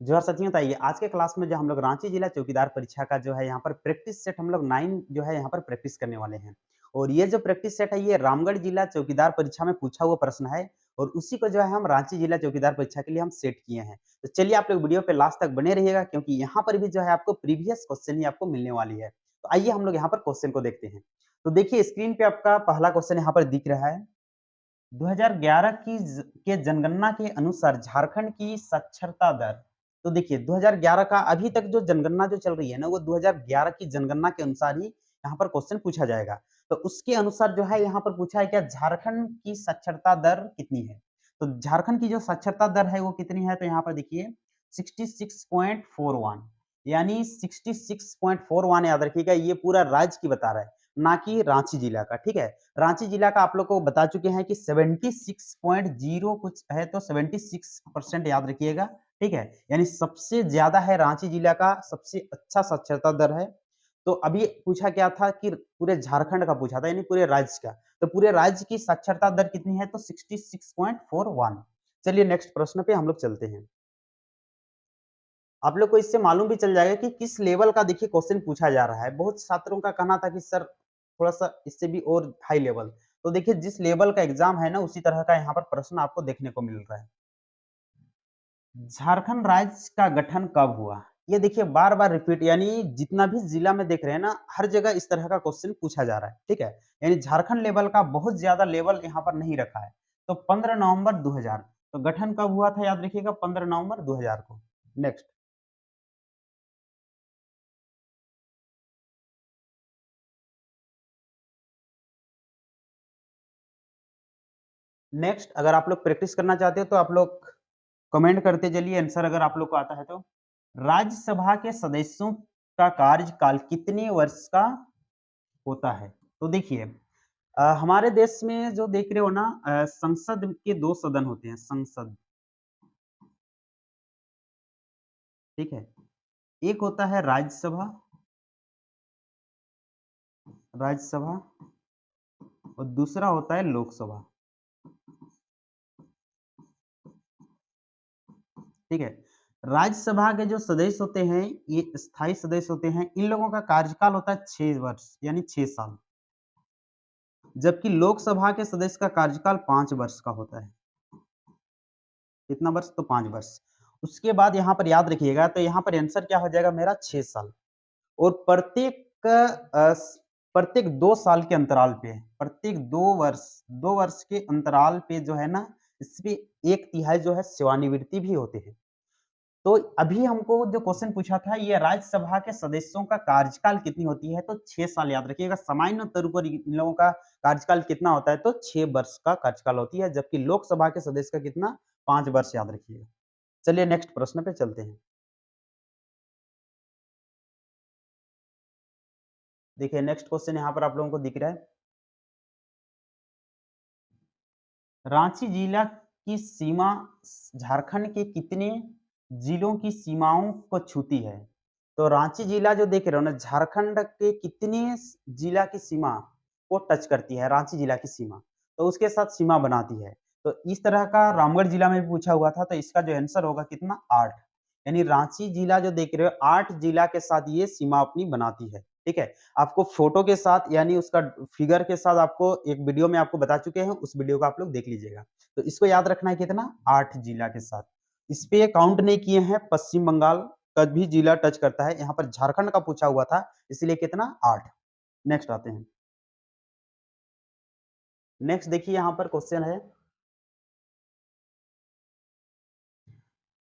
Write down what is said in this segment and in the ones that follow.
जोहार साथियों, बताइए आज के क्लास में जो हम लोग रांची जिला चौकीदार परीक्षा का जो है यहाँ पर प्रैक्टिस सेट हम लोग 9 जो है यहाँ पर प्रैक्टिस करने वाले हैं। और ये जो प्रैक्टिस सेट है ये रामगढ़ जिला चौकीदार परीक्षा में पूछा हुआ प्रश्न है और उसी को जो है हम रांची जिला चौकीदार परीक्षा के लिए हम सेट किए हैं। तो चलिए आप लोग वीडियो पे लास्ट तक बने रहिएगा क्योंकि यहाँ पर भी जो है आपको प्रीवियस क्वेश्चन ही आपको मिलने वाली है। तो आइए हम लोग यहाँ पर क्वेश्चन को देखते हैं। तो देखिए स्क्रीन पे आपका पहला क्वेश्चन यहाँ पर दिख रहा है। 2011 के जनगणना के अनुसार झारखंड की साक्षरता दर। तो देखिए 2011 का अभी तक जो जनगणना जो चल रही है ना वो 2011 की जनगणना के अनुसार ही यहाँ पर क्वेश्चन पूछा जाएगा। तो उसके अनुसार जो है यहाँ पर पूछा है क्या झारखंड की साक्षरता दर कितनी है। तो झारखंड की जो साक्षरता दर है वो कितनी है, तो यहाँ पर देखिए 66.41 यानी 66.41 याद रखिएगा, ये पूरा राज्य की बता रहा है ना कि रांची जिला का। ठीक है, रांची जिला का आप लोग को बता चुके हैं कि 76.0 कुछ है, तो 76% याद रखिएगा। ठीक है, यानी सबसे ज्यादा है रांची जिला का, सबसे अच्छा साक्षरता दर है। तो अभी पूछा क्या था कि पूरे झारखंड का पूछा था यानी पूरे राज्य का। तो पूरे राज्य की साक्षरता दर कितनी है, तो 66.41। चलिए नेक्स्ट प्रश्न पे हम लोग चलते हैं। आप लोग को इससे मालूम भी चल जाएगा कि किस लेवल का देखिए क्वेश्चन पूछा जा रहा है। बहुत छात्रों का कहना था कि सर थोड़ा-सा इससे भी और हाई लेवल। तो देखिए जिस लेवल का एग्ज़ाम है ना उसी तरह का यहाँ पर प्रश्न आपको देखने को मिल रहा है। झारखंड राज्य का गठन कब हुआ? ये देखिए बार-बार रिपीट, यानी जितना भी जिला में देख रहे हैं ना, हर जगह इस तरह का क्वेश्चन पूछा जा रहा है, ठीक है? यानी झारखंड लेवल का बहुत ज़्यादा लेवल यहाँ पर नहीं रखा है। तो 15 नवंबर 2000। तो गठन कब हुआ था याद रखिएगा, 15 नवंबर 2000 को। नेक्स्ट। नेक्स्ट अगर आप लोग प्रैक्टिस करना चाहते हो तो आप लोग कमेंट करते चलिए आंसर अगर आप लोग को आता है तो। राज्यसभा के सदस्यों का कार्यकाल कितने वर्ष का होता है? तो देखिए हमारे देश में जो देख रहे हो ना, संसद के 2 सदन होते हैं, संसद, ठीक है? एक होता है राज्यसभा, राज्यसभा और दूसरा होता है लोकसभा, ठीक है? राज्यसभा के जो सदस्य होते हैं, ये स्थायी सदस्य होते हैं, इन लोगों का कार्यकाल होता है 6 वर्ष यानी 6 साल। जबकि लोकसभा के सदस्य का कार्यकाल 5 वर्ष का होता है। कितना वर्ष? तो 5 वर्ष। उसके बाद यहाँ पर याद रखिएगा, तो यहाँ पर आंसर क्या हो जाएगा मेरा, 6 साल। और प्रत्येक 2 साल के अंतराल पे, प्रत्येक 2 वर्ष के अंतराल पे जो है ना, इसमें 1 तिहाई जो है सेवानिवृत्ति भी होते हैं। तो अभी हमको जो क्वेश्चन पूछा था, ये राज्यसभा के सदस्यों का कार्यकाल कितनी होती है, तो 6 साल याद रखिएगा। सामान्य तौर पर इन लोगों का कार्यकाल कितना होता है, तो 6 वर्ष का कार्यकाल होती है, जबकि लोकसभा के सदस्य का कितना, 5 वर्ष याद रखिएगा। चलिए नेक्स्ट प्रश्न पे चलते हैं। देखिए नेक्स्ट क्वेश्चन यहाँ पर आप लोगों को दिख रहा है। रांची जिला की सीमा झारखंड के कितने जिलों की सीमाओं को छूती है? तो रांची जिला जो देख रहे हो ना, झारखंड के कितने जिला की सीमा को टच करती है, रांची जिला की सीमा, तो उसके साथ सीमा बनाती है। तो इस तरह का रामगढ़ जिला में भी पूछा हुआ था, तो इसका जो आंसर होगा कितना, 8। यानी रांची जिला जो देख रहे हो 8 जिला के साथ ये सीमा अपनी बनाती है। ठीक है, आपको फोटो के साथ यानी उसका फिगर के साथ आपको एक वीडियो में आपको बता चुके हैं, उस वीडियो को आप लोग देख लीजिएगा। तो इसको याद रखना है कितना, 8 जिला के साथ। इस पे काउंट नहीं किए हैं, पश्चिम बंगाल का भी जिला टच करता है। यहाँ पर झारखंड का पूछा हुआ था, इसलिए कितना, 8। नेक्स्ट आते हैं। नेक्स्ट देखिए यहाँ पर क्वेश्चन है,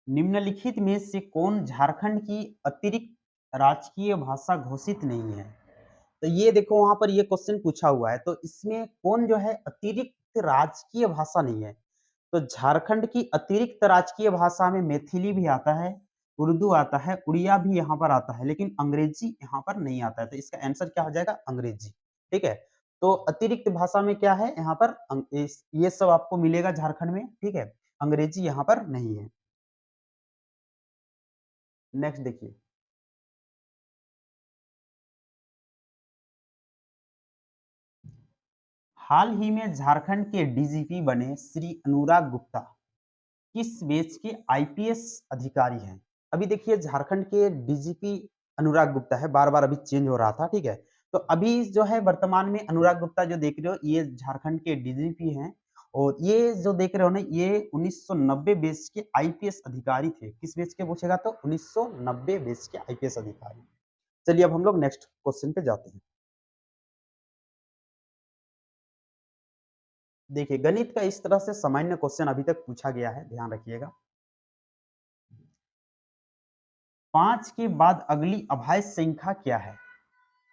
निम्नलिखित में से कौन झारखंड की अतिरिक्त राजकीय भाषा घोषित नहीं है? तो ये देखो वहां पर ये क्वेश्चन पूछा हुआ है, तो इसमें कौन जो है अतिरिक्त राजकीय भाषा नहीं है? तो झारखंड की अतिरिक्त राजकीय भाषा में मैथिली भी आता है, उर्दू आता है, उड़िया भी यहाँ पर आता है, लेकिन अंग्रेजी यहाँ पर नहीं आता है। तो इसका आंसर क्या हो जाएगा, अंग्रेजी। ठीक है, तो अतिरिक्त भाषा में क्या है यहाँ पर, ये सब आपको मिलेगा झारखंड में। ठीक है, अंग्रेजी यहाँ पर नहीं है। नेक्स्ट देखिए, हाल ही में झारखंड के डीजीपी बने श्री अनुराग गुप्ता किस बैच के आईपीएस अधिकारी हैं? अभी देखिए झारखंड के डीजीपी अनुराग गुप्ता है, बार-बार अभी चेंज हो रहा था, ठीक है? तो अभी जो है वर्तमान में अनुराग गुप्ता जो देख रहे हो, ये झारखंड के डीजीपी हैं और ये जो देख रहे हो ना, ये 1990 बैच के आईपीएस अधिकारी थे। किस बैच के पूछेगा तो 1990 बैच के आईपीएस अधिकारी। चलिए अब हम लोग नेक्स्ट क्वेश्चन पे जाते हैं। देखिए, गणित का इस तरह से सामान्य क्वेश्चन अभी तक पूछा गया है, ध्यान रखिएगा। 5 के बाद अगली अभाज्य संख्या क्या है?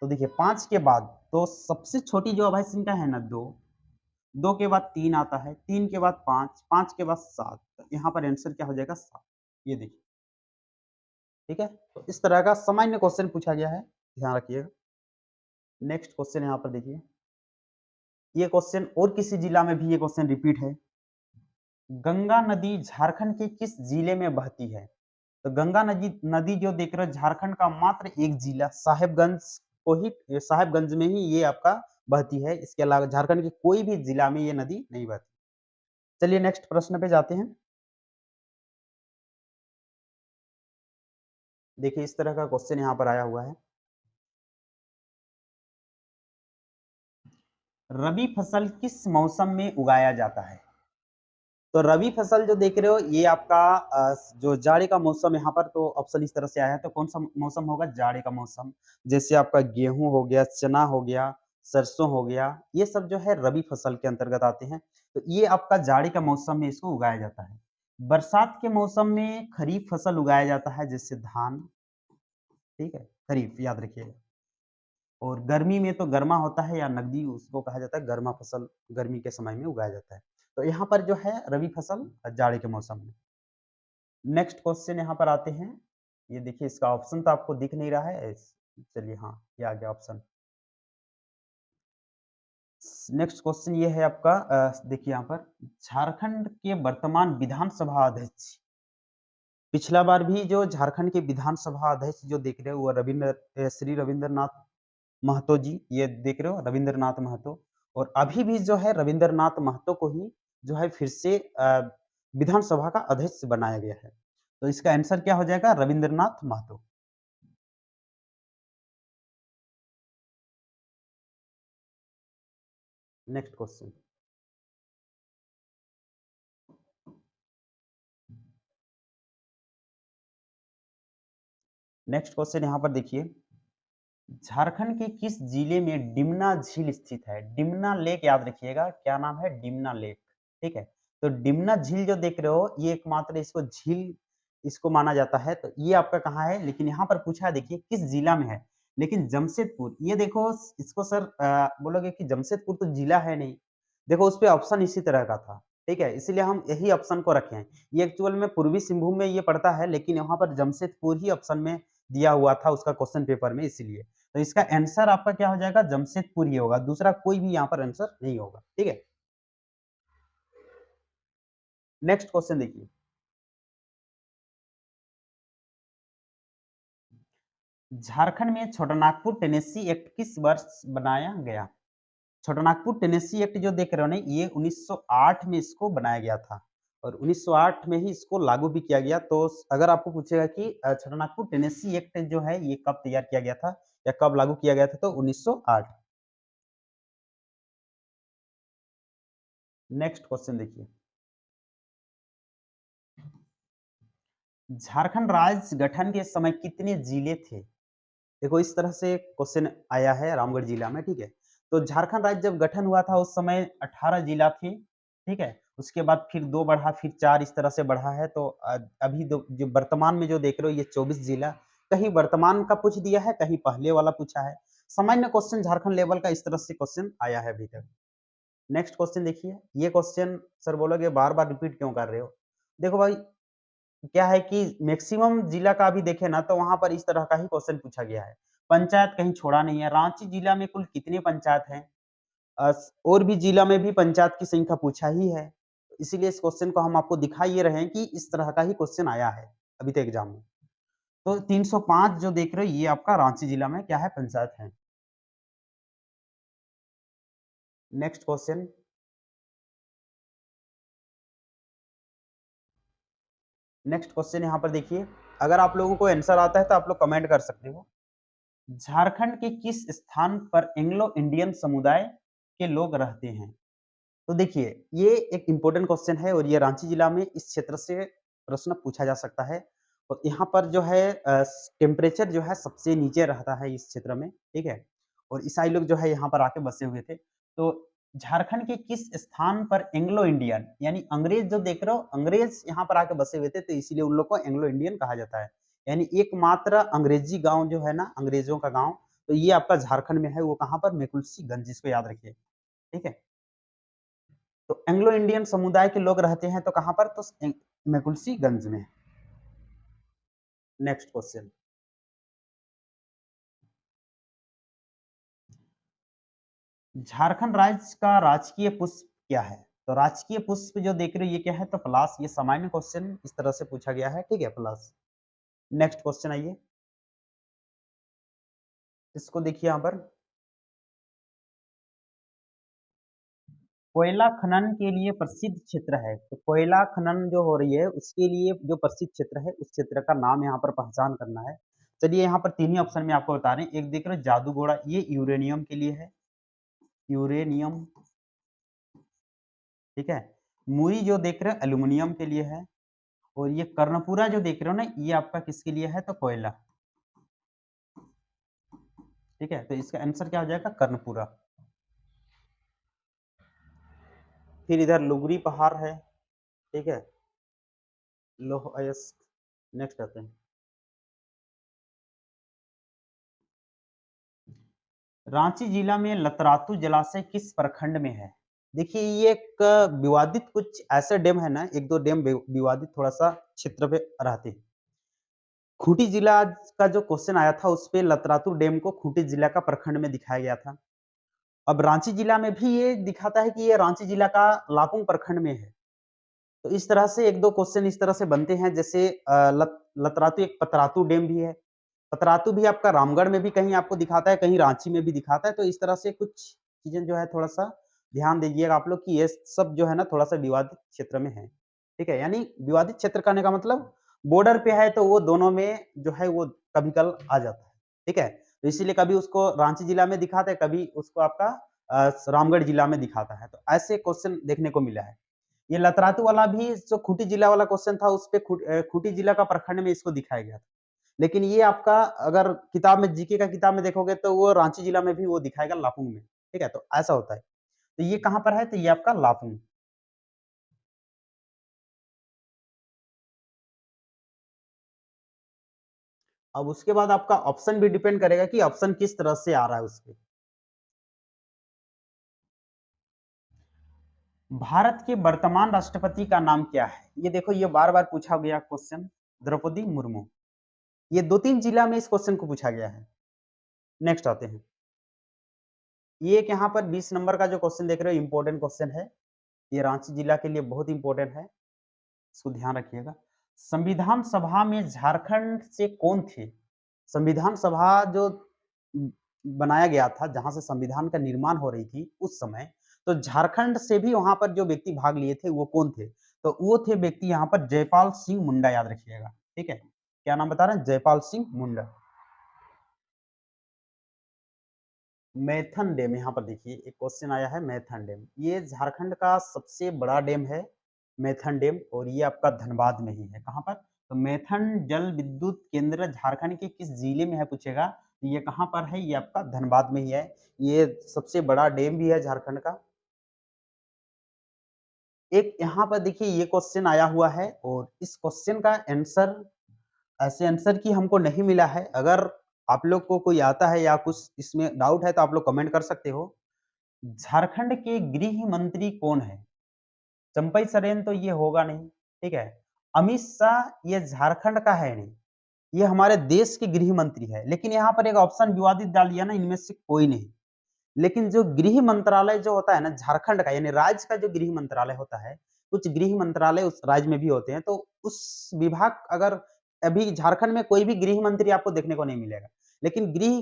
तो देखिए 5 के बाद तो सबसे छोटी जो अभाज्य संख्या है ना 2, 2 के बाद 3 आता है, 3 के बाद 5, 5 के बाद 7, तो यहाँ पर आंसर क्या हो जाएगा 7। ये देखिए, ठीक है? तो इस तरह का सामान्य क्वेश्चन पूछा गया है, ध्यान रखिएगा। नेक्स्ट क्वेश्चन यहाँ पर देखिए, ये क्वेश्चन और किसी जिला में भी ये क्वेश्चन रिपीट है। गंगा नदी झारखंड के किस जिले में बहती है? तो गंगा नदी नदी जो देख रहे हो झारखंड का मात्र एक जिला साहेबगंज को ही, साहेबगंज में ही ये आपका बहती है। इसके अलावा झारखंड के कोई भी जिला में ये नदी नहीं बहती। चलिए नेक्स्ट प्रश्न पे जाते हैं। देखिए इस तरह का क्वेश्चन यहाँ पर आया हुआ है। रबी फसल किस मौसम में उगाया जाता है? तो रबी फसल जो देख रहे हो ये आपका जो जाड़े का मौसम यहाँ पर तो ऑप्शन इस तरह से आया है, तो कौन सा मौसम होगा? जाड़े का मौसम। जैसे आपका गेहूं हो गया, चना हो गया, सरसों हो गया, ये सब जो है रबी फसल के अंतर्गत आते हैं। तो ये आपका जाड़े का मौसम में इसको उगाया जाता है। बरसात के मौसम में खरीफ फसल उगाया जाता है, जैसे धान, ठीक है, खरीफ याद रखिएगा। और गर्मी में तो गरमा होता है या नगदी उसको कहा जाता है, गरमा फसल गर्मी के समय में उगाया जाता है। तो यहाँ पर जो है रबी फसल जाड़े के मौसम में। नेक्स्ट क्वेश्चन यहाँ पर आते हैं। ये देखिए इसका ऑप्शन तो आपको दिख नहीं रहा है। चलिए हाँ, ये आ गया ऑप्शन। नेक्स्ट क्वेश्चन ये है आपका देखिए यहाँ पर झारखंड के वर्तमान विधानसभा अध्यक्ष, पिछला बार भी जो झारखंड के विधानसभा अध्यक्ष जो देख रहे हो वो श्री रविंद्रनाथ महतो जी, ये देख रहे हो रविंद्रनाथ महतो। और अभी भी जो है रविंद्रनाथ महतो को ही जो है फिर से विधानसभा का अध्यक्ष बनाया गया है। तो इसका आंसर क्या हो जाएगा? Rabindranath Mahato. Next question. Next question यहाँ पर देखिए, झारखंड के किस जिले में डिमना झील स्थित है? डिमना लेक याद रखिएगा, क्या नाम है? डिमना लेक, ठीक है। तो डिमना झील जो देख रहे हो ये एकमात्र इसको झील इसको माना जाता है। तो ये आपका कहाँ है? लेकिन यहाँ पर पूछा है देखिए किस जिला में है? लेकिन जमशेदपुर, ये देखो इसको सर बोलोगे कि जमशेदपुर तो जिला है नहीं। देखो उस पे ऑप्शन इसी तरह का था, ठीक है, इसीलिए हम यही ऑप्शन को रखे हैं। ये एक्चुअल में पूर्वी सिंहभूम में ये पड़ता है, लेकिन यहाँ पर जमशेदपुर ही ऑप्शन में दिया हुआ था उसका क्वेश्चन पेपर में, इसीलिए। तो इसका आंसर आपका क्या हो जाएगा? जमशेदपुर ही होगा, दूसरा कोई भी यहाँ पर आंसर नहीं होगा, ठीक है। नेक्स्ट क्वेश्चन देखिए, झारखंड में छोटानागपुर टेनेसी एक्ट किस वर्ष बनाया गया? छोटानागपुर टेनेसी एक्ट जो देख रहे हो ना ये 1908 में इसको बनाया गया था और 1908 में ही इसको लागू भी किया गया। तो अगर आपको पूछेगा कि छोटानागपुर टेनेसी एक्ट जो है ये कब तैयार किया गया था या कब लागू किया गया था, तो 1908। नेक्स्ट क्वेश्चन देखिए, झारखंड राज्य गठन के समय कितने जिले थे? देखो इस तरह से क्वेश्चन आया है रामगढ़ जिला में, ठीक है। तो झारखंड राज्य जब गठन हुआ था उस समय 18 जिला थे, ठीक है। उसके बाद फिर 2 बढ़ा, फिर 4, इस तरह से बढ़ा है। तो अभी जो वर्तमान में जो देख रहे हो ये 24 जिला, कहीं वर्तमान का पूछ दिया है, कहीं पहले वाला पूछा है। सामान्य क्वेश्चन झारखंड लेवल का इस तरह से क्वेश्चन आया है अभी तक। नेक्स्ट क्वेश्चन देखिए, ये क्वेश्चन सर बोलोगे बार-बार रिपीट क्यों कर रहे हो? देखो भाई, क्या है कि मैक्सिमम जिला का भी देखें ना तो वहाँ पर इस तरह का ही क्वेश्चन पूछा गया है। पंचायत कहीं छोड़ा नहीं है। रांची जिला में कुल कितनी पंचायत हैं? और भी जिला में भी पंचायत की संख्या पूछा ही है। इसीलिए इस क्वेश्चन को हम आपको दिखा ये रहे हैं कि इस तरह का ही क्वेश्चन आया है अभी तक एग्जाम में। तो 305 जो देख रहे हो ये आपका रांची जिला में क्या है? पंचायत है। नेक्स्ट क्वेश्चन, नेक्स्ट क्वेश्चन यहाँ पर देखिए, अगर आप लोगों को आंसर आता है तो आप लोग कमेंट कर सकते हो। झारखंड के किस स्थान पर एंग्लो इंडियन समुदाय के लोग रहते हैं? तो देखिए, ये एक इम्पोर्टेंट क्वेश्चन है और ये रांची जिला में इस क्षेत्र से प्रश्न पूछा जा सकता है। और यहाँ पर जो है टेम्परेचर जो है सबसे नीचे रहता है इस क्षेत्र में, ठीक है? और ईसाई लोग जो है यहाँ पर आके बसे हुए थे। तो झारखंड के किस स्थान पर एंग्लो इंडियन यानी अंग्रेज जो देख रहे हो, अंग्रेज यहाँ पर आके बसे हुए थे तो इसीलिए उन लोग को एंग्लो इंडियन कहा जाता है। यानी एकमात्र अंग्रेजी गाँव जो है ना, अंग्रेजों का गाँव, तो ये आपका झारखंड में है, वो कहाँ पर? मेकुलसीगंज, इसको याद रखिए, ठीक है? तो एंग्लो इंडियन समुदाय के लोग रहते हैं तो कहाँ पर? तो मेकुलसीगंज में। नेक्स्ट क्वेश्चन, झारखंड राज्य का राजकीय पुष्प क्या है? तो राजकीय पुष्प जो देख रहे हो ये क्या है? तो पलाश। ये सामान्य क्वेश्चन इस तरह से पूछा गया है, ठीक है, पलाश। नेक्स्ट क्वेश्चन आइए, इसको देखिए यहाँ पर, कोयला खनन के लिए प्रसिद्ध क्षेत्र है। तो कोयला खनन जो हो रही है उसके लिए जो प्रसिद्ध क्षेत्र है उस क्षेत्र का नाम यहाँ पर पहचान करना है। चलिए यहाँ पर तीन ही ऑप्शन में आपको बता रहे हैं। एक देख रहे हो जादूगोड़ा, ये यूरेनियम के लिए है, यूरेनियम, ठीक है। मुरी जो देख रहे हो एल्यूमिनियम के लिए है। और ये कर्णपुरा जो देख रहे हो ना, ये आपका किसके लिए है? तो कोयला, ठीक है। तो इसका आंसर क्या हो जाएगा? कर्णपुरा। फिर इधर लुगरी पहाड़ है, ठीक है, लोह अयस्क। नेक्स्ट आते हैं, रांची जिला में लतरातू जलाशय किस प्रखंड में है? देखिए ये एक विवादित, कुछ ऐसे डैम है ना, एक दो डैम विवादित थोड़ा सा क्षेत्र पे रहते हैं। खूंटी जिला का जो क्वेश्चन आया था उस पे लतरातू डैम को खूंटी जिला का प्रखंड में दिखाया गया था। अब रांची जिला में भी ये दिखाता है कि ये रांची जिला का लापुंग प्रखंड में है। तो इस तरह से 1-2 क्वेश्चन इस तरह से बनते हैं, जैसे लतरातू, एक पतरातू डैम भी है। पतरातू भी आपका रामगढ़ में भी कहीं आपको दिखाता है, कहीं रांची में भी दिखाता है। तो इस तरह से कुछ चीज़ें जो है थोड़ा-सा ध्यान दीजिएगा आप लोग कि ये सब जो है ना थोड़ा-सा विवादित क्षेत्र में है। ठीक है? यानी विवादित क्षेत्र कहने का मतलब बॉर्डर पे है तो वो दोनों में जो है वो कभी-कल आ जाता है। ठीक है? तो इसीलिए कभी उसको रांची जिला में दिखाता है, कभी उसको आपका रामगढ़ जिला में दिखाता है। तो ऐसे क्वेश्चन देखने को मिला है। ये लतरातू वाला भी जो खूंटी जिला वाला क्वेश्चन था उसपे खूंटी जिला का प्रखंड में इसको दिखाया गया था। लेकिन ये आपका अगर किताब में, जीके का किताब में देखोगे तो वो रांची जिला में भी वो दिखाएगा लापुंग में। ठीक है? तो ऐसा होता है। तो ये कहाँ पर है? तो ये आपका लापुंग। अब उसके बाद आपका ऑप्शन भी डिपेंड करेगा कि ऑप्शन किस तरह से आ रहा है उसपे। भारत के वर्तमान राष्ट्रपति का नाम क्या है? ये देखो ये बार-बार पूछा गया क्वेश्चन, द्रौपदी मुर्मू। ये 2-3 जिला में इस क्वेश्चन को पूछा गया है। नेक्स्ट आते हैं। ये एक यहाँ पर 20 नंबर का जो क्वेश्चन देख रहे हो इम्पोर्टेंट क्वेश्चन है। ये रांची जिला के लिए बहुत इम्पोर्टेंट है, इसको ध्यान रखिएगा। संविधान सभा में झारखंड से कौन थे? संविधान सभा जो बनाया गया था, जहाँ से संविधान का निर्माण हो रही थी उस समय, तो झारखंड से भी वहाँ पर जो व्यक्ति भाग लिए थे वो कौन थे? तो वो थे व्यक्ति यहाँ पर जयपाल सिंह मुंडा, याद रखिएगा, ठीक है? क्या नाम बता रहे हैं? जयपाल सिंह मुंडा। मैथन डैम, यहाँ पर देखिए एक क्वेश्चन आया है मैथन डैम। ये झारखंड का सबसे बड़ा डैम है मैथन डैम, और ये आपका धनबाद में ही है। कहाँ पर? तो मैथन जल विद्युत केंद्र झारखंड के किस जिले में है पूछेगा, तो ये कहाँ पर है? ये आपका धनबाद में ही है। ये सबसे बड़ा डैम भी है झारखंड का। एक यहाँ पर देखिए ये क्वेश्चन आया हुआ है और इस क्वेश्चन का आंसर, ऐसे आंसर की हमको नहीं मिला है। अगर आप लोग को कोई आता है या कुछ इसमें डाउट है तो आप लोग कमेंट कर सकते हो। झारखंड के गृह मंत्री कौन है? चंपई सोरेन तो ये होगा नहीं, ठीक है? अमित शाह ये झारखंड का है नहीं, ये हमारे देश के गृह मंत्री है। लेकिन यहाँ पर एक ऑप्शन विवादित डाल दिया ना, इनमें से कोई नहीं। लेकिन जो गृह मंत्रालय जो होता है ना झारखंड का, यानी राज्य का जो गृह मंत्रालय होता है, कुछ गृह मंत्रालय उस राज्य में भी होते हैं, तो उस विभाग, अगर अभी झारखंड में कोई भी गृह मंत्री आपको देखने को नहीं मिलेगा। लेकिन गृह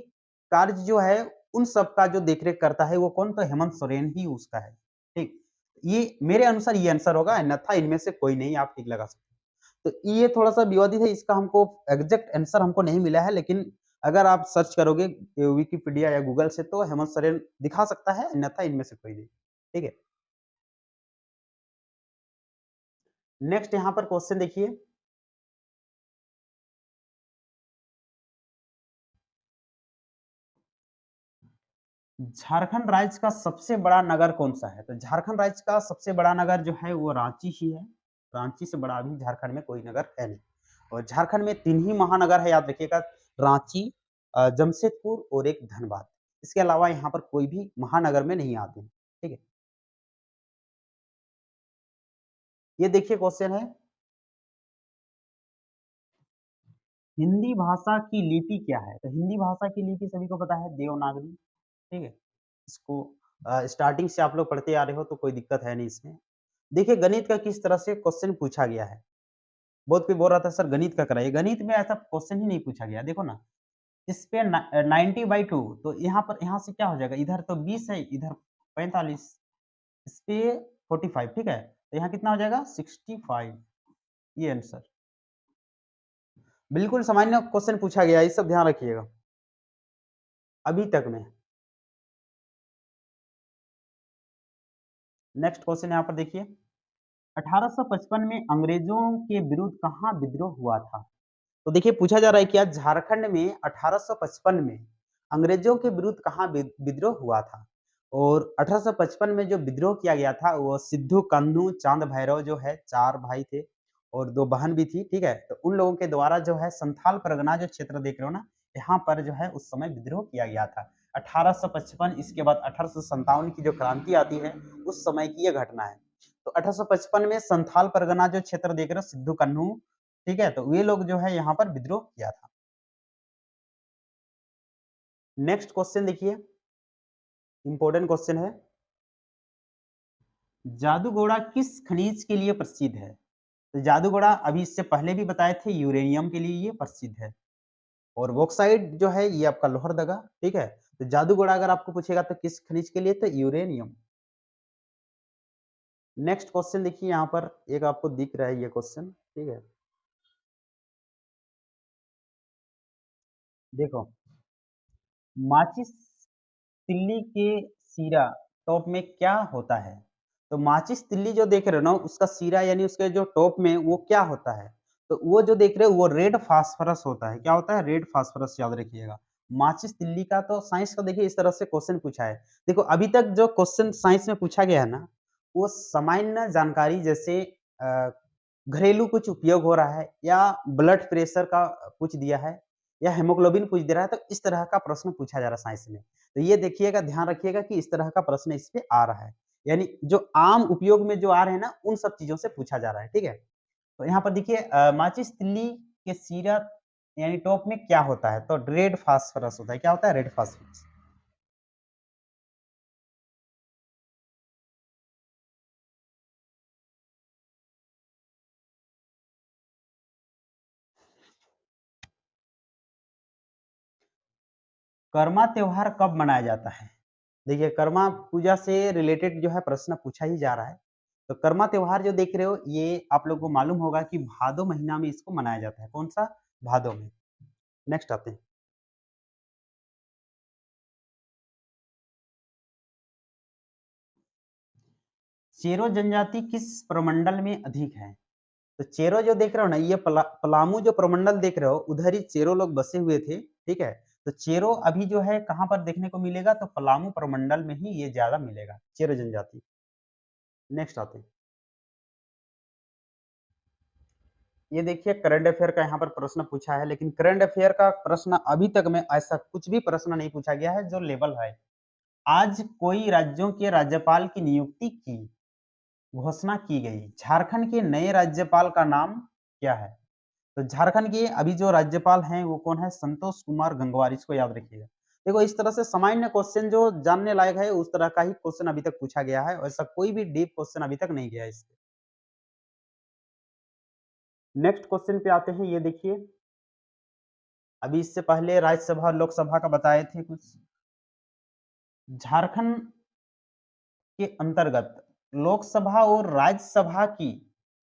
कार्य जो है उन सब का जो देखरेख करता है वो कौन? तो हेमंत सोरेन ही उसका है। ठीक, ये मेरे अनुसार ये आंसर होगा, अन्यथा इनमें से कोई नहीं, आप ठीक लगा सकते हो। तो ये थोड़ा-सा विवादित है, इसका हमको एग्ज़ैक्ट आंसर हमको नहीं मिला है, लेकिन अगर आप सर्च करोगे विकिपीडिया या गूगल से तो हेमंत सोरेन दिखा सकता है, अन्यथा इनमें से कोई नहीं। ठीक है? नेक्स्ट यहाँ पर क्वेश्चन देखिए, झारखंड राज्य का सबसे बड़ा नगर कौन-सा है? तो झारखंड राज्य का सबसे बड़ा नगर जो है वो रांची ही है। रांची से बड़ा अभी झारखंड में कोई नगर है नहीं। और झारखंड में 3 ही महानगर है, याद रखिएगा, रांची, जमशेदपुर और एक धनबाद। इसके अलावा यहाँ पर कोई भी महानगर में नहीं आते हैं। ठीक है? ये देखिए क्वेश्चन है, हिंदी भाषा की लिपि क्या है? तो हिंदी भाषा की लिपि सभी को पता है, देवनागरी। ठीक है? इसको स्टार्टिंग से आप लोग पढ़ते आ रहे हो तो कोई दिक्कत है नहीं इसमें। देखिए गणित का किस तरह से क्वेश्चन पूछा गया है। बहुत कोई बोल रहा था सर गणित का कराइए, गणित में ऐसा क्वेश्चन ही नहीं पूछा गया। देखो ना, इस पे 90/2 तो यहाँ पर यहाँ से क्या हो जाएगा? इधर तो 20 है, इधर 45, इस पे 45, ठीक है? तो यहाँ कितना हो जाएगा? 65, ये आंसर। बिल्कुल सामान्य क्वेश्चन पूछा गया है, ये सब ध्यान रखिएगा, अभी तक में। नेक्स्ट क्वेश्चन यहाँ पर देखिए, 1855 में अंग्रेजों के विरुद्ध कहाँ विद्रोह हुआ था? तो देखिए पूछा जा रहा है कि आज झारखंड में 1855 में अंग्रेजों के विरुद्ध कहाँ विद्रोह हुआ था? और 1855 में जो विद्रोह किया गया था वो सिद्धू कान्हू चांद भैरव जो है, 4 भाई थे और 2 बहन भी थी, ठीक है? तो उन लोगों के द्वारा जो है संथाल परगना जो क्षेत्र देख रहे हो ना, यहाँ पर जो है उस समय विद्रोह किया गया था। 1855, इसके बाद 1857 की जो क्रांति आती है, उस समय की ये घटना है। तो 1855 में संथाल परगना जो क्षेत्र देख रहे हो, सिद्धू कान्हू, ठीक है? तो वे लोग जो है यहाँ पर विद्रोह किया था। नेक्स्ट क्वेश्चन देखिए, इंपॉर्टेंट क्वेश्चन है, जादूगोड़ा किस खनिज के लिए प्रसिद्ध है? तो जादूगोड़ा अभी इससे पहले भी बताए थे, यूरेनियम के लिए ये प्रसिद्ध है। और बॉक्साइट जो है ये आपका लोहरदगा, ठीक है? तो जादूगोड़ा अगर आपको पूछेगा तो किस खनिज के लिए? तो यूरेनियम। नेक्स्ट क्वेश्चन देखिए, यहाँ पर एक आपको दिख रहा है ये क्वेश्चन, ठीक है? देखो, माचिस तिल्ली के सिरा टॉप में क्या होता है? तो माचिस तिल्ली जो देख रहे हो ना, उसका सिरा यानी उसके जो टॉप में वो क्या होता है? तो वो जो देख रहे हो वो रेड फास्फोरस होता है। क्या होता है? रेड फास्फोरस, याद रखिएगा। माचिस तिल्ली का तो साइंस का देखिए इस तरह से क्वेश्चन पूछा है। देखो अभी तक जो क्वेश्चन साइंस में पूछा गया है ना, वो सामान्य जानकारी जैसे अ, घरेलू कुछ उपयोग हो रहा है या ब्लड प्रेशर का पूछ दिया है या हीमोग्लोबिन पूछ दे रहा है, तो इस तरह का प्रश्न पूछा जा रहा है साइंस में। तो ये देखिएगा, ध्यान रखिएगा कि इस तरह का प्रश्न इस पे आ रहा है। यानी जो आम उपयोग में जो आ रहे हैं ना, उन सब चीज़ों से पूछा जा रहा है, ठीक है? तो यहाँ पर देखिए माचिस तिल्ली के सिरा यानी टॉप में क्या होता है? तो रेड फास्फोरस होता है। क्या होता है? Red phosphorus. कर्मा त्योहार कब मनाया जाता है? देखिए कर्मा पूजा से रिलेटेड जो है प्रश्न पूछा ही जा रहा है। तो कर्मा त्योहार जो देख रहे हो ये आप लोगों को मालूम होगा कि भादो महीना में इसको मनाया जाता है। कौन-सा? भादो में। नेक्स्ट आते हैं। चेरो जनजाति किस प्रमंडल में अधिक है? तो चेरो जो देख रहे हो ना, ये पलामू जो प्रमंडल देख रहे हो, उधर ही चेरो लोग बसे हुए थे, ठीक है? तो चेरो अभी जो है कहाँ पर देखने को मिलेगा? तो पलामू प्रमंडल में ही ये ज़्यादा मिलेगा, चेरो जनजाति। नेक्स्ट आते हैं। ये देखिए करंट अफेयर का यहाँ पर प्रश्न पूछा है, लेकिन करंट अफेयर का प्रश्न अभी तक में ऐसा कुछ भी प्रश्न नहीं पूछा गया है जो लेवल है। आज कोई राज्यों के राज्यपाल की नियुक्ति की घोषणा की गई। झारखंड के नए राज्यपाल का नाम क्या है? तो झारखंड के अभी जो राज्यपाल हैं वो कौन है? संतोष कुमार गंगवार, इसको याद रखिएगा। देखो इस तरह से सामान्य क्वेश्चन जो जानने लायक है उस तरह का ही क्वेश्चन अभी तक पूछा गया है, ऐसा कोई भी डीप क्वेश्चन अभी तक नहीं गया है इस पे। नेक्स्ट क्वेश्चन पे आते हैं, ये देखिए, अभी इससे पहले राज्यसभा और लोकसभा का बताए थे कुछ। झारखंड के अंतर्गत लोकसभा और राज्यसभा की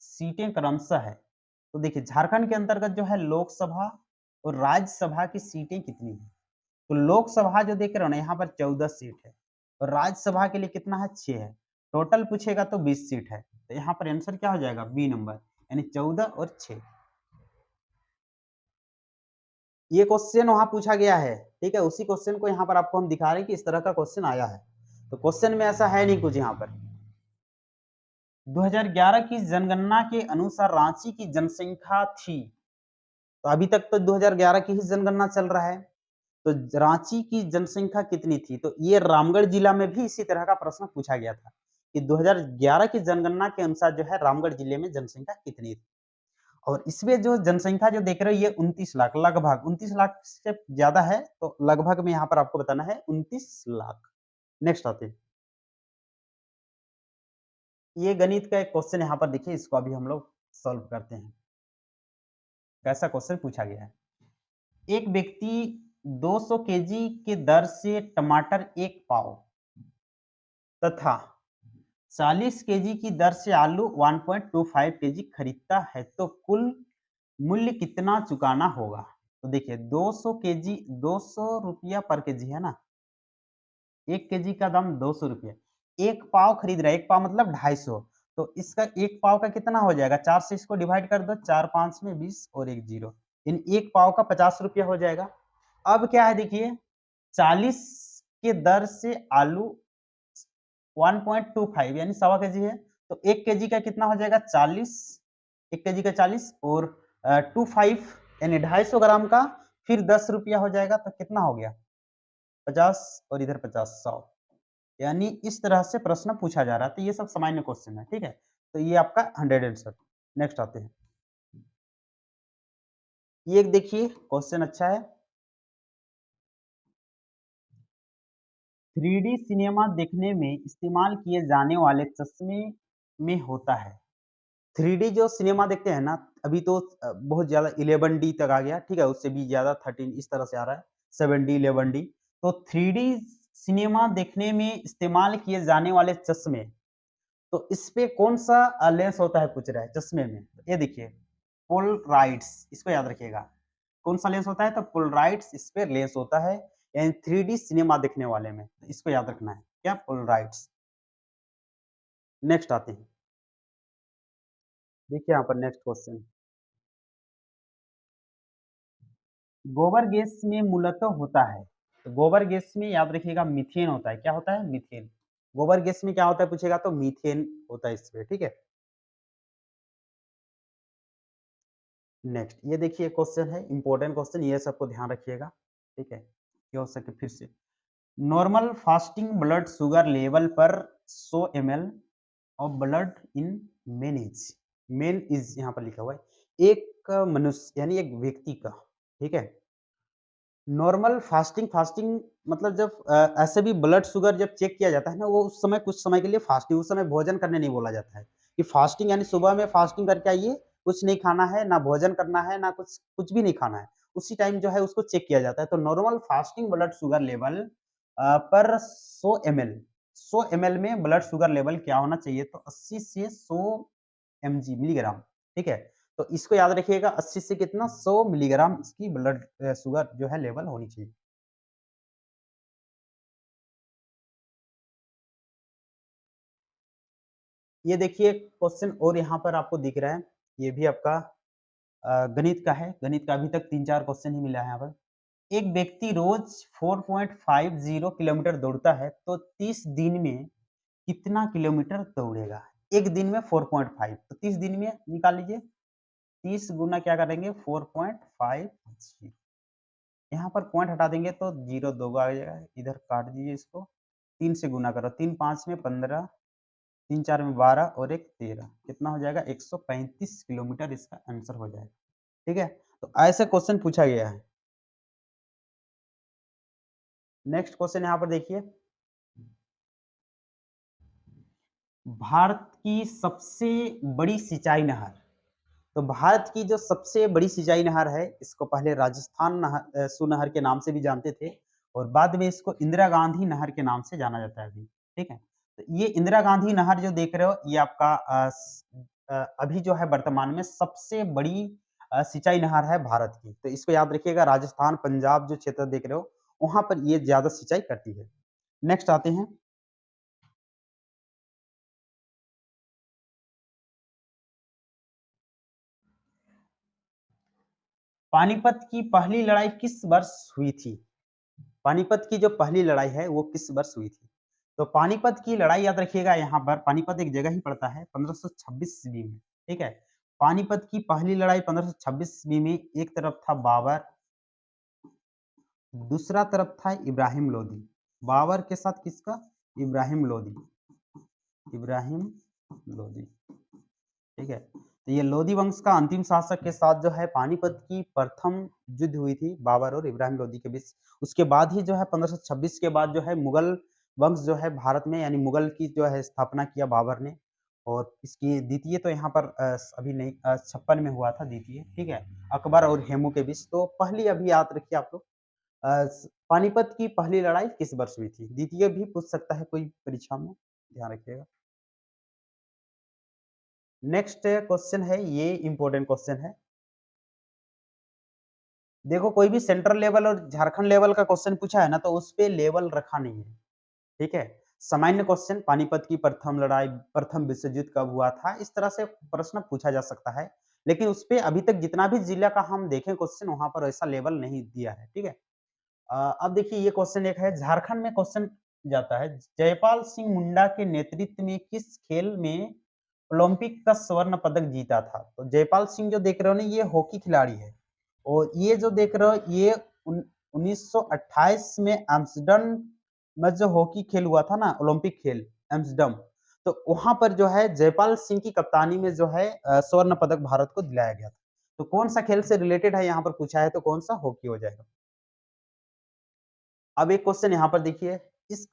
सीटें क्रमशः है। तो देखिए झारखंड के अंतर्गत जो है लोकसभा और राज्यसभा की सीटें कितनी हैं? तो लोकसभा जो देख रहे हो ना यहाँ पर 14 सीट है और राज्यसभा के लिए कितना है 6 है। टोटल पूछेगा तो 20 सीट है। तो यहाँ पर आंसर क्या हो जाएगा बी नंबर यानी 14 और 6। ये क्वेश्चन वहाँ पूछा गया है, ठीक है? उसी क्वेश्चन को यहाँ पर आपको हम दिखा रहे हैं कि इस तरह का क्वेश्चन आया है। तो क्वेश्चन में ऐसा है नहीं कुछ यहाँ पर। 2011 की जनगणना के अनुसार रांची की जनसंख्या थी, तो अभी तक तो 2011 की ही जनगणना चल रहा है। तो रांची की जनसंख्या कितनी थी? तो ये रामगढ़ जिला में भी इसी तरह का प्रश्न पूछा गया था कि 2011 की जनगणना के अनुसार जो है रामगढ़ जिले में जनसंख्या कितनी थी? और इसमें जो जनसंख्या जो देख रहे हो ये 29 लाख लगभग 29 लाख से ज्यादा है, तो लगभग में यहाँ पर आपको बताना है 29 लाख। नेक्स्ट आते हैं। ये गणित का एक क्वेश्चन यहाँ पर देखिए, इसको अभी हम लोग सॉल्व करते हैं। कैसा क्वेश्चन पूछा गया है? एक व्यक्ति 200 केजी के दर से टमाटर 1 पाव तथा 40 केजी की दर से आलू 1.25 केजी खरीदता है, तो कुल मूल्य कितना चुकाना होगा? तो देखिए 200 केजी 200 रुपया पर केजी है ना, 1 केजी का दाम 200 रुपया, 1 पाव खरीद रहा है, 1 पाव मतलब 250, तो इसका 1 पाव का कितना हो जाएगा? 4 से इसको डिवाइड कर दो, 4 5 में 20 और 1 जीरो, इन 1 पाव का 50 रुपया हो जाएगा। अब क्या है देखिए, 40 के दर से आलू 1.25 यानी सवा केजी है, तो 1 केजी का कितना हो जाएगा? 40, 1 केजी का 40 और 25 यानी 250 ग्राम का फिर 10 रुपया हो जाएगा, तो कितना हो गया? 50 और इधर 50 100, यानी इस तरह से प्रश्न पूछा जा रहा है। तो ये सब सामान्य क्वेश्चन है, ठीक है? तो ये आपका 100 आंसर। नेक्स्ट आते हैं। ये एक देखिए क्वेश्चन अच्छा है। 3D सिनेमा देखने में इस्तेमाल किए जाने वाले चश्मे में होता है। 3D जो सिनेमा देखते हैं ना, अभी तो बहुत ज़्यादा 11D तक आ गया, ठीक है? उससे भी ज़्यादा 13 इस तरह से आ रहा है, 7D, 11D। तो 3D सिनेमा देखने में इस्तेमाल किए जाने वाले चश्मे, तो इस पे कौन-सा लेंस होता है पूछ रहा है चश्मे में। ये देखिए पोलराइड्स, इसको याद रखिएगा। कौन-सा लेंस होता है? तो पोलराइड्स इस पे लेंस होता है, यानी 3D सिनेमा देखने वाले में, तो इसको याद रखना है। क्या? पोलराइड्स। नेक्स्ट आते हैं। देखिए यहाँ पर नेक्स्ट क्वेश्चन। गोबर गैस में मूलतः होता है, तो गोबर गैस में याद रखिएगा मीथेन होता है। क्या होता है? मीथेन। गोबर गैस में क्या होता है पूछेगा तो मीथेन होता है इसमें, ठीक है? नेक्स्ट ये देखिए क्वेश्चन है, इंपॉर्टेंट क्वेश्चन, ये सबको ध्यान रखिएगा, ठीक है? ये हो सके फिर से। Normal fasting blood sugar level पर 100 ml of blood in main is, main is यहाँ पर लिखा हुआ है, एक मनुष्य यानी एक व्यक्ति का, ठीक है? नॉर्मल फास्टिंग, फास्टिंग मतलब जब ऐसे भी ब्लड शुगर जब चेक किया जाता है ना, वो उस समय कुछ समय के लिए फास्टिंग, उस समय भोजन करने नहीं बोला जाता है कि फास्टिंग यानी सुबह में फास्टिंग करके आइए, कुछ नहीं खाना है, ना भोजन करना है, ना कुछ कुछ भी नहीं खाना है। उसी टाइम जो है उसको चेक किया जाता है। तो normal fasting blood sugar level पर 100 एमएल 100 एमएल में ब्लड शुगर लेवल क्या होना चाहिए? तो 80 से 100 एमजी मिलीग्राम, ठीक है? तो इसको याद रखिएगा 80 से कितना 100 मिलीग्राम इसकी ब्लड शुगर जो है लेवल होनी चाहिए। ये देखिए क्वेश्चन और यहाँ पर आपको दिख रहा है, ये भी आपका गणित का है। गणित का अभी तक 3-4 क्वेश्चन ही मिला है यहाँ पर। एक व्यक्ति रोज 4.50 किलोमीटर दौड़ता है, तो 30 दिन में कितना किलोमीटर दौड़ेगा? 1 दिन में 4.5, तो 30 दिन में निकाल लीजिए। 30 गुना क्या करेंगे 4.50, यहाँ पर पॉइंट हटा देंगे तो 0 2 आ जाएगा, इधर काट दीजिए इसको, 3 से गुना करो, 3 5 में 15, 3 4 में 12 और 1 13, कितना हो जाएगा? 135 किलोमीटर इसका आंसर हो जाएगा, ठीक है? तो ऐसे क्वेश्चन पूछा गया है। नेक्स्ट क्वेश्चन यहाँ पर देखिए, भारत की सबसे बड़ी सिंचाई नहर, तो भारत की जो सबसे बड़ी सिंचाई नहर है, इसको पहले राजस्थान नहर सुनहर के नाम से भी जानते थे और बाद में इसको इंदिरा गांधी नहर के नाम से जाना जाता है अभी, ठीक है? तो ये इंदिरा गांधी नहर जो देख रहे हो, ये आपका अभी जो है वर्तमान में सबसे बड़ी सिंचाई नहर है भारत की। तो इसको याद रखिएगा, राजस्थान, पंजाब जो क्षेत्र देख रहे हो, वहाँ पर ये ज़्यादा सिंचाई करती है। नेक्स्ट आते हैं, पानीपत की पहली लड़ाई किस वर्ष हुई थी? पानीपत की जो पहली लड़ाई है वो किस वर्ष हुई थी? तो पानीपत की लड़ाई याद रखिएगा, यहाँ पर पानीपत एक जगह ही पड़ता है, 1526 ईस्वी में, ठीक है? पानीपत की पहली लड़ाई 1526 ईस्वी में, एक तरफ था बाबर, दूसरा तरफ था इब्राहिम लोदी। बाबर के साथ किसका? इब्राहिम लोदी, इब्राहिम लोदी, ठीक है? तो ये लोदी वंश का अंतिम शासक के साथ जो है पानीपत की प्रथम युद्ध हुई थी बाबर और इब्राहिम लोदी के बीच। उसके बाद ही जो है 1526 के बाद जो है मुगल वंश जो है भारत में, यानी मुगल की जो है स्थापना किया बाबर ने। और इसकी द्वितीय तो यहाँ पर अभी नहीं, 56 में हुआ था द्वितीय, ठीक है? अकबर और हेमू के बीच। तो पहली अभी याद रखिए आप लोग, पानीपत की पहली लड़ाई किस वर्ष हुई थी? द्वितीय भी पूछ सकता है कोई परीक्षा में, ध्यान रखिएगा। नेक्स्ट क्वेश्चन है, ये इंपॉर्टेंट क्वेश्चन है। देखो, कोई भी सेंट्रल लेवल और झारखंड लेवल का क्वेश्चन पूछा है ना, तो उस पे लेवल रखा नहीं है, ठीक है? सामान्य क्वेश्चन, पानीपत की प्रथम लड़ाई, प्रथम विश्व युद्ध कब हुआ था, इस तरह से प्रश्न पूछा जा सकता है। लेकिन उस पे अभी तक जितना भी जिला का हम देखें क्वेश्चन, वहां पर ऐसा लेवल नहीं दिया है, ठीक है? अब देखिए, ये क्वेश्चन एक है, झारखंड में क्वेश्चन जाता है, जयपाल सिंह मुंडा के नेतृत्व में किस खेल में ओलंपिक का स्वर्ण पदक जीता था? तो जयपाल सिंह जो देख रहे हो ना, ये हॉकी खिलाड़ी है। और ये जो देख रहे हो, ये 1928 में एम्स्टर्डम में जो हॉकी खेल हुआ था ना, ओलंपिक खेल, एम्स्टर्डम, तो वहां पर जो है जयपाल सिंह की कप्तानी में जो है स्वर्ण पदक भारत को दिलाया गया था। तो कौन सा खेल से रिलेटेड है यहाँ पर पूछा है, तो कौन सा? हॉकी हो जाएगा। अब एक क्वेश्चन यहाँ पर देखिए, इस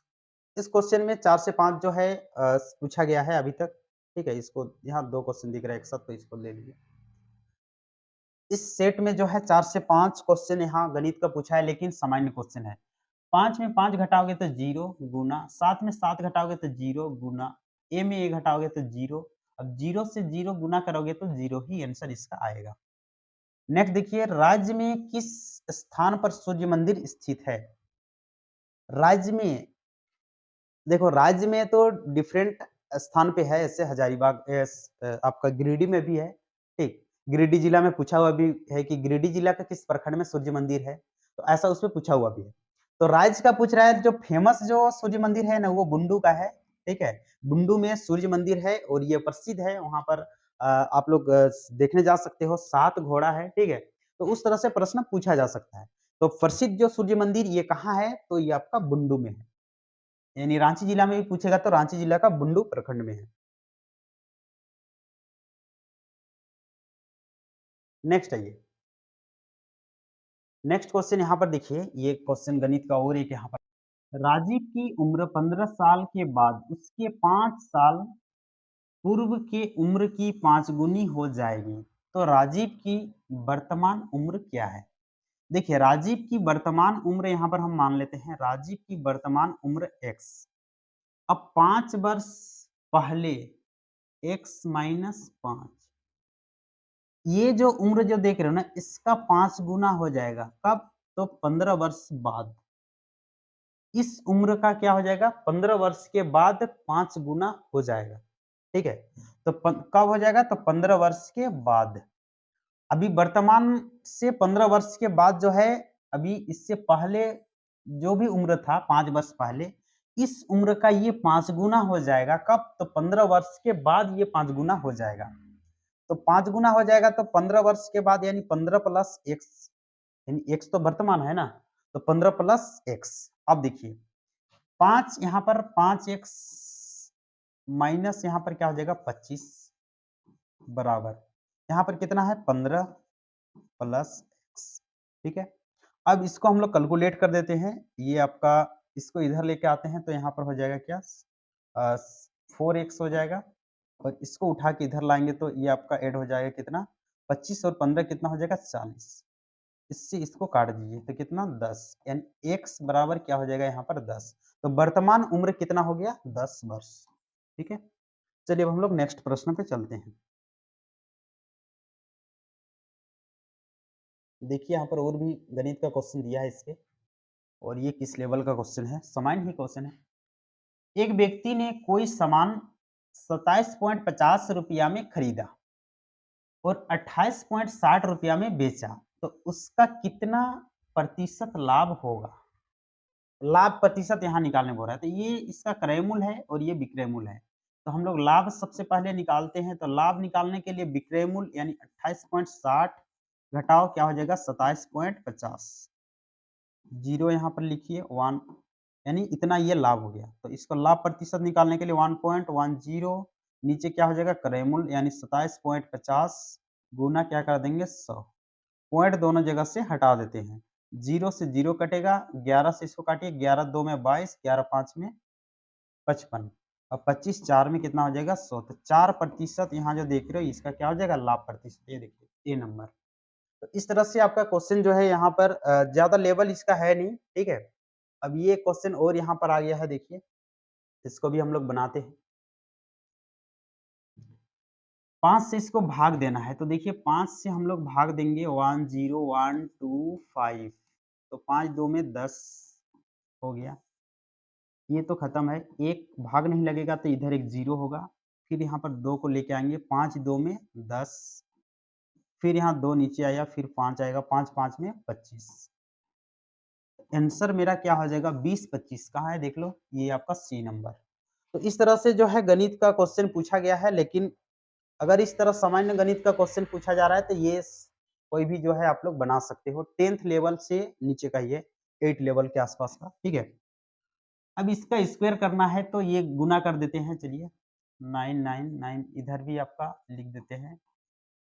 इस क्वेश्चन में 4 से 5 जो है पूछा गया है अभी तक, ठीक है? इसको यहाँ 2 क्वेश्चन दिख रहा है एक साथ, तो इसको ले लीजिए। इस सेट में जो है 4 से 5 क्वेश्चन यहाँ गणित का पूछा है, लेकिन सामान्य क्वेश्चन है। 5 में 5 घटाओगे तो 0 गुना, 7 में 7 घटाओगे तो 0 गुना, ए में ए घटाओगे तो 0। अब 0 से 0 गुना करोगे तो 0 ही आंसर इसका आएगा। नेक्स्ट देखिए, राज्य में किस स्थान पर सूर्य मंदिर स्थित है? राज्य में, देखो राज्य में तो डिफरेंट स्थान पे है, ऐसे हजारीबाग, आपका गिरिडीह में भी है, ठीक? गिरिडीह जिला में पूछा हुआ भी है कि गिरिडीह जिला का किस प्रखंड में सूर्य मंदिर है, तो ऐसा उसमें पूछा हुआ भी है। तो राज्य का पूछ रहा है, जो फेमस जो सूर्य मंदिर है ना, वो बुंडू का है, ठीक है? बुंडू में सूर्य मंदिर है और ये प्रसिद्ध है, वहाँ पर आप लोग देखने जा सकते हो, 7 घोड़ा है, ठीक है? तो उस तरह से प्रश्न पूछा जा सकता है। तो प्रसिद्ध जो सूर्य मंदिर ये कहाँ है? तो ये आपका बुंडू में है। यानी रांची जिला में भी पूछेगा तो रांची जिला का बुंडू प्रखंड में है। नेक्स्ट आइए, नेक्स्ट क्वेश्चन यहाँ पर देखिए, ये क्वेश्चन गणित का और एक यहाँ पर, राजीव की उम्र 15 साल के बाद उसके 5 साल पूर्व के उम्र की 5 गुनी हो जाएगी। तो राजीव की वर्तमान उम्र क्या है? देखिए, राजीव की वर्तमान उम्र यहाँ पर हम मान लेते हैं, राजीव की वर्तमान उम्र x। अब 5 वर्ष पहले x माइनस 5, ये जो उम्र जो देख रहे हो ना, इसका 5 गुना हो जाएगा, कब? तो 15 वर्ष बाद। इस उम्र का क्या हो जाएगा? 15 वर्ष के बाद 5 गुना हो जाएगा, ठीक है? तो कब हो जाएगा? तो 15 वर्ष के बाद। अभी वर्तमान से 15 वर्ष के बाद जो है, अभी इससे पहले जो भी उम्र था 5 वर्ष पहले, इस उम्र का ये 5 गुना हो जाएगा, कब? तो 15 वर्ष के बाद ये 5 गुना हो जाएगा। तो 5 गुना हो जाएगा, तो 15 वर्ष के बाद, यानी 15 प्लस एक्स, यानी एक्स तो वर्तमान है ना, तो 15 प्लस एक्स। अब देखिए, 5 यहाँ पर 5 एक्स माइनस यहाँ पर क्या हो जाएगा? 25 बराबर, यहाँ पर कितना है? 15 प्लस एक्स, ठीक है? अब इसको हम लोग कैलकुलेट कर देते हैं, ये आपका, इसको इधर लेके आते हैं तो यहाँ पर हो जाएगा क्या? 4x हो जाएगा, और इसको उठा के इधर लाएंगे तो ये आपका ऐड हो जाएगा कितना? 25 और 15 कितना हो जाएगा? 40। इससे इसको काट दीजिए तो कितना? 10, यानी x बराबर क्या हो जाएगा यहाँ पर? 10। तो वर्तमान उम्र कितना हो गया? 10 वर्ष, ठीक है? चलिए अब हम लोग नेक्स्ट प्रश्न पे चलते हैं। देखिए यहाँ पर और भी गणित का क्वेश्चन दिया है इस पे, और ये किस लेवल का क्वेश्चन है, समान ही क्वेश्चन है। एक व्यक्ति ने कोई सामान 27.50 रुपया में खरीदा और 28.60 रुपया में बेचा, तो उसका कितना प्रतिशत लाभ होगा? लाभ प्रतिशत यहाँ निकालने बोल रहा है, तो ये इसका क्रय मूल्य है और ये विक्रय मूल्य है। तो हम लोग लाभ सबसे पहले निकालते हैं, तो लाभ निकालने के लिए विक्रय मूल्य यानी 28.60 घटाओ क्या हो जाएगा 27.50, जीरो यहाँ पर लिखिए 1, यानी इतना ये लाभ हो गया। तो इसको लाभ प्रतिशत निकालने के लिए 1.10, नीचे क्या हो जाएगा क्रय मूल्य यानी 27.50 गुना क्या कर देंगे 100, पॉइंट दोनों जगह से हटा देते हैं। 0 से 0 कटेगा, 11 से इसको काटिए, 11 2 में 22, 11 5 में 55 और 25 4 में कितना हो जाएगा 100। तो 4% यहाँ जो देख रहे हो इसका क्या हो जाएगा लाभ प्रतिशत, ये देखिए ए नंबर। तो इस तरह से आपका क्वेश्चन जो है यहाँ पर ज़्यादा लेवल इसका है नहीं, ठीक है। अब ये क्वेश्चन और यहाँ पर आ गया है, देखिए इसको भी हम लोग बनाते हैं। 5 से इसको भाग देना है, तो देखिए 5 से हम लोग भाग देंगे 1 0 1 2 5, तो 5 2 में 10 हो गया। ये तो खत्म है, एक भाग नहीं लगेगा तो इधर एक 0 होगा, फिर यहाँ पर 2 को लेके आएँगे, 5 2 में 10, फिर यहाँ 2 नीचे आया, फिर 5 आएगा, 5 5 में 25। आंसर मेरा क्या हो जाएगा 20 25 कहाँ है देख लो, ये आपका सी नंबर। तो इस तरह से जो है गणित का क्वेश्चन पूछा गया है, लेकिन अगर इस तरह सामान्य गणित का क्वेश्चन पूछा जा रहा है तो ये कोई भी जो है आप लोग बना सकते हो, 10th लेवल से नीचे का ये 8 लेवल के आसपास का, ठीक है। अब इसका स्क्वायर करना है तो ये गुना कर देते हैं, चलिए 999 इधर भी आपका लिख देते हैं,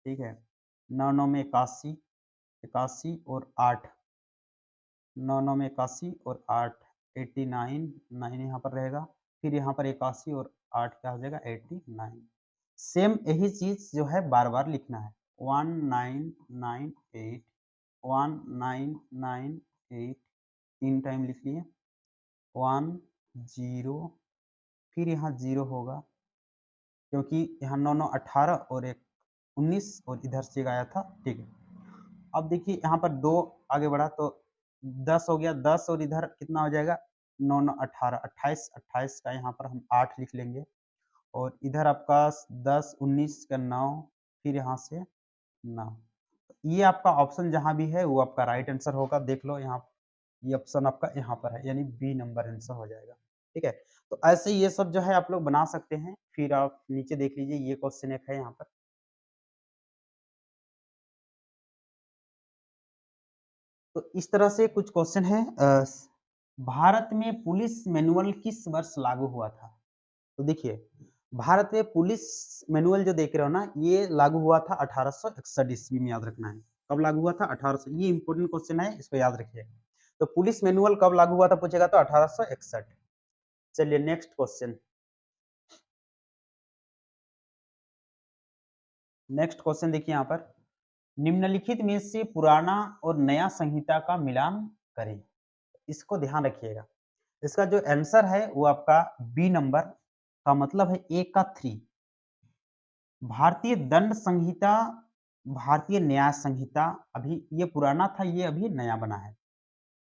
ठीक है। 9 9 में 81, 81 और 8, 9 9 में 81 और 8, 89, 9 यहाँ पर रहेगा, फिर यहाँ पर 81 और 8 क्या हो जाएगा 89। सेम यही चीज़ जो है बार-बार लिखना है, 1998, 1998 3 टाइम लिख लिए, 1 0, फिर यहाँ 0 होगा, क्योंकि यहाँ 9 9 18 और एक 19 और इधर से एक आया था, ठीक है। अब देखिए यहाँ पर 2 आगे बढ़ा तो 10 हो गया, 10 और इधर कितना हो जाएगा 9 9 18, 28, 28 का यहाँ पर हम 8 लिख लेंगे, और इधर आपका 10 19 का 9, फिर यहाँ से 9। ये आपका ऑप्शन जहाँ भी है वो आपका राइट आंसर होगा, देख लो यहाँ, ये ऑप्शन आपका यहाँ पर है, यानी बी नंबर आंसर हो जाएगा, ठीक है। तो ऐसे ये सब जो है आप लोग बना सकते हैं। फिर आप नीचे देख लीजिए, ये क्वेश्चन एक है यहाँ पर। तो इस तरह से कुछ क्वेश्चन है, भारत में पुलिस मैनुअल किस वर्ष लागू हुआ था? तो देखिए, भारत में पुलिस मैनुअल जो देख रहे हो ना, ये लागू हुआ था 1861 ईस्वी में, याद रखना है। कब लागू हुआ था? 1800, ये इंपॉर्टेंट क्वेश्चन है, इसको याद रखिएगा। तो पुलिस मैनुअल कब लागू हुआ था पूछेगा तो 1861। चलिए नेक्स्ट क्वेश्चन। नेक्स्ट क्वेश्चन देखिए यहाँ पर, निम्नलिखित में से पुराना और नया संहिता का मिलान करें। इसको ध्यान रखिएगा। इसका जो आंसर है वो आपका बी नंबर का मतलब है ए का 3। भारतीय दंड संहिता, भारतीय न्याय संहिता, अभी ये पुराना था, ये अभी नया बना है।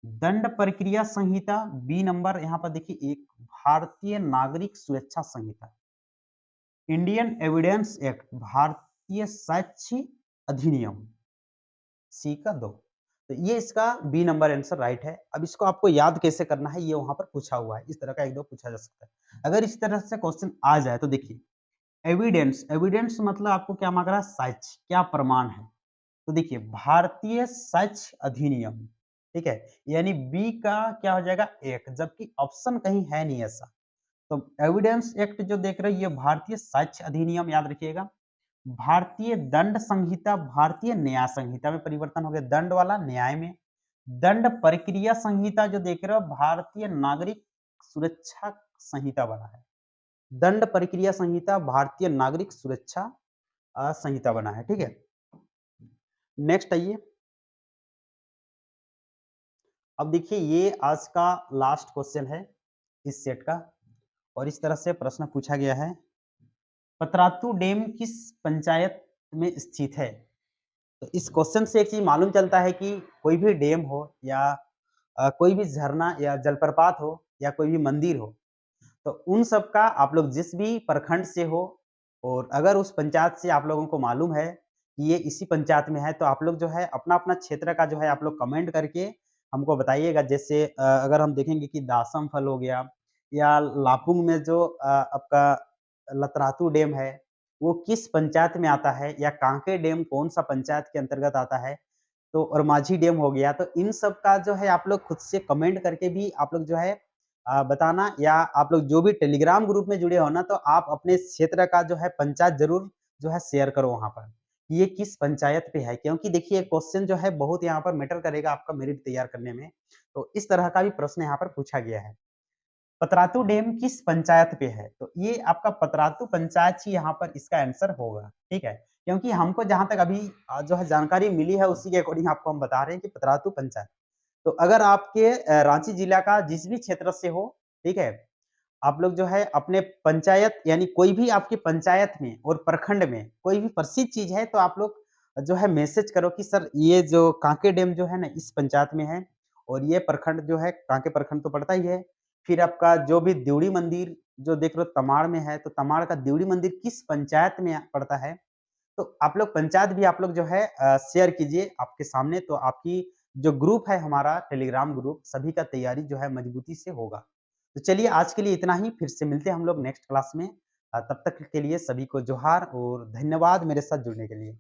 दंड प्रक्रिया संहिता बी नंबर, यहाँ पर देखिए एक, भारतीय नागरिक सुरक्षा संहिता, इंडियन एविडेंस एक्ट, भारतीय साक्ष्य अधिनियम, सी का 2। तो ये इसका बी नंबर आंसर राइट है। अब इसको आपको याद कैसे करना है ये वहां पर पूछा हुआ है, इस तरह का एक दो पूछा जा सकता है। अगर इस तरह से क्वेश्चन आ जाए तो देखिए, एविडेंस, एविडेंस मतलब आपको क्या मांग रहा है, साक्ष्य, क्या प्रमाण है। तो देखिए भारतीय साक्ष्य अधिनियम, ठीक है, यानी बी का क्या हो जाएगा एक, जबकि ऑप्शन कहीं है नहीं ऐसा। तो एविडेंस एक्ट जो देख रहे हो ये भारतीय साक्ष्य अधिनियम, याद रखिएगा। भारतीय दंड संहिता, भारतीय न्याय संहिता में परिवर्तन हो गया, दंड वाला न्याय में। दंड प्रक्रिया संहिता जो देख रहे हो भारतीय नागरिक सुरक्षा संहिता बना है। दंड प्रक्रिया संहिता भारतीय नागरिक सुरक्षा संहिता बना है, ठीक है। नेक्स्ट आइए। अब देखिए ये आज का लास्ट क्वेश्चन है इस सेट का, और इस तरह से प्रश्न पूछा गया है, पतरातू डैम किस पंचायत में स्थित है? तो इस क्वेश्चन से एक चीज़ मालूम चलता है कि कोई भी डैम हो या कोई भी झरना या जलप्रपात हो या कोई भी मंदिर हो, तो उन सब का आप लोग जिस भी प्रखंड से हो और अगर उस पंचायत से आप लोगों को मालूम है कि ये इसी पंचायत में है, तो आप लोग जो है अपना-अपना क्षेत्र का जो है आप लोग कमेंट करके हमको बताइएगा। जैसे अगर हम देखेंगे कि दासम फल हो गया या लापुंग में जो आपका लतरातू डैम है, वो किस पंचायत में आता है या कांके डैम कौन-सा पंचायत के अंतर्गत आता है। तो और माझी डैम हो गया, तो इन सब का जो है आप लोग खुद से कमेंट करके भी आप लोग जो है बताना या आप लोग जो भी टेलीग्राम ग्रुप में जुड़े हो ना, तो आप अपने क्षेत्र का जो है पंचायत ज़रूर जो है शेयर करो वहाँ पर। कि ये किस पंचायत पे है, क्योंकि देखिए क्वेश्चन जो है बहुत यहाँ पर मैटर करेगा आपका मेरिट तैयार करने में। तो इस तरह का भी प्रश्न यहाँ पर पूछा गया है। पतरातू डैम किस पंचायत पे है? तो ये आपका पतरातू पंचायत ही यहाँ पर इसका आंसर होगा, ठीक है? क्योंकि हमको जहाँ तक अभी जो है जानकारी मिली है उसी के अकॉर्डिंग आपको हम बता रहे हैं कि पतरातू पंचायत। तो अगर आपके रांची जिला का जिस भी क्षेत्र से हो, ठीक है? आप लोग जो है अपने पंचायत यानी कोई भी आपकी पंचायत में और प्रखंड में कोई भी प्रसिद्ध चीज़ है तो आप लोग जो है मैसेज करो कि सर ये जो कांके डैम जो है ना इस पंचायत में है और ये प्रखंड जो है कांके प्रखंड तो पड़ता ही है। फिर आपका जो भी देवड़ी मंदिर जो देख रहे हो तमाड़ में है, तो तमाड़ का देवड़ी मंदिर किस पंचायत में पड़ता है? तो आप लोग पंचायत भी आप लोग जो है शेयर कीजिए आपके सामने, तो आपकी जो ग्रुप है हमारा टेलीग्राम ग्रुप सभी का तैयारी जो है मजबूती से होगा। तो चलिए आज के लिए इतना ही, फिर से मिलते हैं हम लोग नेक्स्ट क्लास में। तब तक के लिए सभी को जोहार और धन्यवाद मेरे साथ जुड़ने के लिए।